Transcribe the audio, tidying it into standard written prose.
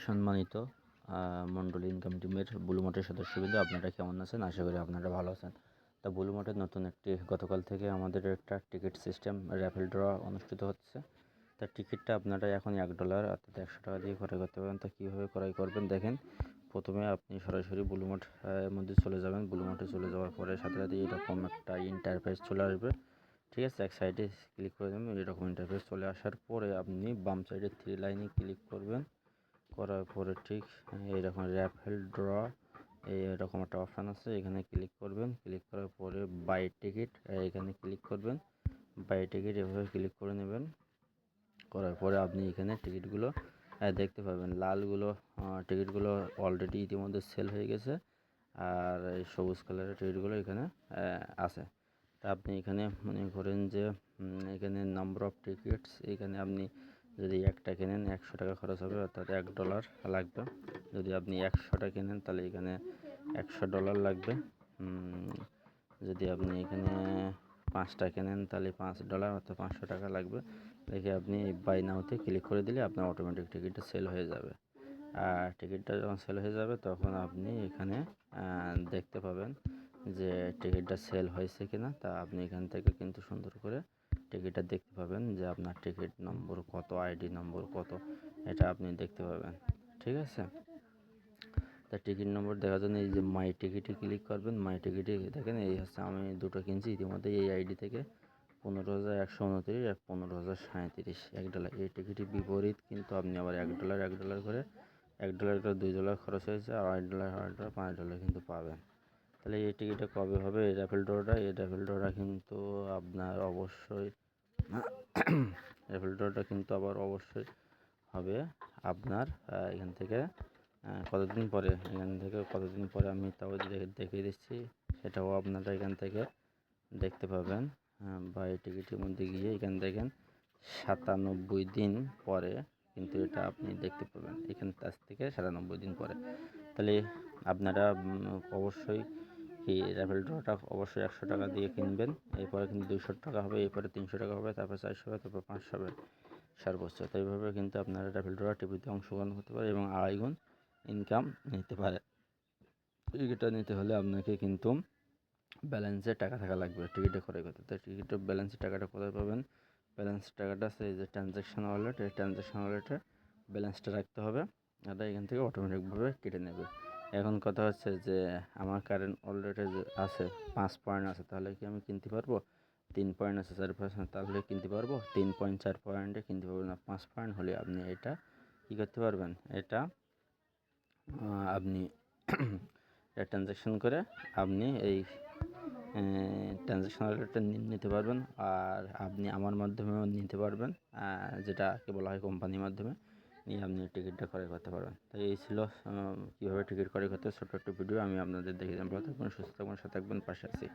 সম্মানিত মণ্ডলী ইনকাম টিমের ব্লুমোটের সদস্যবৃন্দ, আপনারা কেমন আছেন? আশা করি আপনারা ভালো আছেন। তা ব্লুমোটের নতুন একটি গতকাল থেকে আমাদের একটা টিকিট সিস্টেম র্যাফেল ড্র অনুষ্ঠিত হচ্ছে। তার টিকিটটা আপনারা এখন $1 অর্থাৎ 100 টাকা দিয়ে ক্রয় করতে পারেন। তা কীভাবে ক্রয় করবেন দেখেন। প্রথমে আপনি সরাসরি ব্লুমোট মধ্যে চলে যাবেন। ব্লুমোটে চলে যাওয়ার পরে সাথে সাথে এরকম একটা ইন্টারফেস চলে আসবে। ঠিক আছে, এক সাইডে ক্লিক করে দেবেন। এরকম ইন্টারফেস চলে আসার পরে আপনি বাম সাইডে 3 লাইনে ক্লিক করবেন। করার পরে ঠিক এইরকম র্যাফেল ড্র এরকম একটা অপশান আছে, এখানে ক্লিক করবেন। ক্লিক করার পরে বাই টিকিট এখানে ক্লিক করবেন। বাই টিকিট এভাবে ক্লিক করে নেবেন। করার পরে আপনি এখানে টিকিটগুলো দেখতে পাবেন। লালগুলো টিকিটগুলো অলরেডি ইতিমধ্যে সেল হয়ে গেছে, আর এই সবুজ কালারের টিকিটগুলো এখানে আছে। তা আপনি এখানে মনে করেন যে এখানে নাম্বার অফ টিকিটস, এখানে আপনি যদি একটা কেনেন 100 টাকা খরচ হবে, অর্থাৎ $1 লাগবে। যদি আপনি 100টা কেনেন তাহলে এখানে $100 লাগবে। যদি আপনি এখানে 5টা কেনেন তাহলে $5 অর্থাৎ 500 টাকা লাগবে। দেখে আপনি বাই নাওতে ক্লিক করে দিলে আপনার অটোমেটিক টিকিটটা সেল হয়ে যাবে। আর টিকিটটা যখন সেল হয়ে যাবে তখন আপনি এখানে দেখতে পাবেন যে টিকিটটা সেল হয়েছে কিনা। তা আপনি এখান থেকে কিন্তু সুন্দর করে টিকিটটা দেখতে পাবেন যে আপনার টিকিট নম্বর কত, আইডি নম্বর কত, এটা আপনি দেখতে পাবেন। ঠিক আছে, তা টিকিট নম্বর দেখার জন্য এই যে মাই টিকিটে ক্লিক করবেন। মাই টিকিটে দেখেন এই হচ্ছে, আমি দুটো কিনছি ইতিমধ্যে এই আইডি থেকে 15,129 আর 15,037 $1। এই টিকিটের বিপরীত কিন্তু আপনি আবার $1 করে $1 করে $2 খরচ হয়েছে, আর $8 $5 কিন্তু পাবেন। তাহলে এই টিকিটটা কবে হবে এই র্যাফেল ড্রটা? এই র্যাফেল ড্রটা কিন্তু আপনার অবশ্যই র্যাফেল ড্রটা কিন্তু আবার অবশ্যই হবে আপনার এখান থেকে কতদিন পরে, আমি তাও দেখিয়ে দিচ্ছি, সেটাও আপনারা এখান থেকে দেখতে পাবেন। বা এই টিকিটের মধ্যে গিয়ে এখানে দেখেন 97 দিন পরে কিন্তু এটা আপনি দেখতে পাবেন, এখান থেকে 97 দিন পরে। তাহলে আপনারা অবশ্যই এই র্যাফেল ড্রটা অবশ্যই 100 টাকা দিয়ে কিনবেন। এরপরে কিন্তু 200 টাকা হবে, এরপরে 300 টাকা হবে, তারপর 400 হবে, তারপর 500 হবে সর্বোচ্চ। তো এইভাবে কিন্তু আপনারা র্যাফেল ড্র টিভিতে অংশগ্রহণ করতে পারে এবং 2.5 গুণ ইনকাম নিতে পারে। টিকিটটা নিতে হলে আপনাকে কিন্তু ব্যালেন্সে টাকা থাকা লাগবে টিকিটে ক্রয় করতে। তো টিকিটের ব্যালেন্সের টাকাটা কোথায় পাবেন? ব্যালেন্সের টাকাটা আছে এই যে ট্রানজ্যাকশন ওয়ালেট, এই ট্রানজ্যাকশন ওয়ালেটে ব্যালেন্সটা রাখতে হবে, এটা এখান থেকে অটোমেটিকভাবে কেটে নেবে। এখন কথা হচ্ছে যে আমার কারেন্ট ওয়ালেটে যে আছে 5 পয়েন্ট আছে, তাহলে কি আমি কিনতে পারবো? 3 পয়েন্ট আছে, 4% তাহলে কিনতে পারবো? 3.4 পয়েন্টে কিনতে পারবো না। 5 পয়েন্ট হলে আপনি এটা কী করতে পারবেন? এটা আপনি ট্রানজ্যাকশন করে আপনি এই ট্রানজ্যাকশন ওয়ালেটটা নিতে পারবেন। আর আপনি আমার মাধ্যমেও নিতে পারবেন, যেটাকে বলা হয় কোম্পানির মাধ্যমে নিয়ে আপনি টিকিটটা ক্রয় করতে পারবেন। তো এই ছিল কীভাবে টিকিট ক্রয় করতে ছোট্ট একটা ভিডিও আমি আপনাদের দেখিয়ে দিলাম। ভালো থাকবেন, সুস্থ থাকবেন, সাথে থাকবেন, পাশে আছি।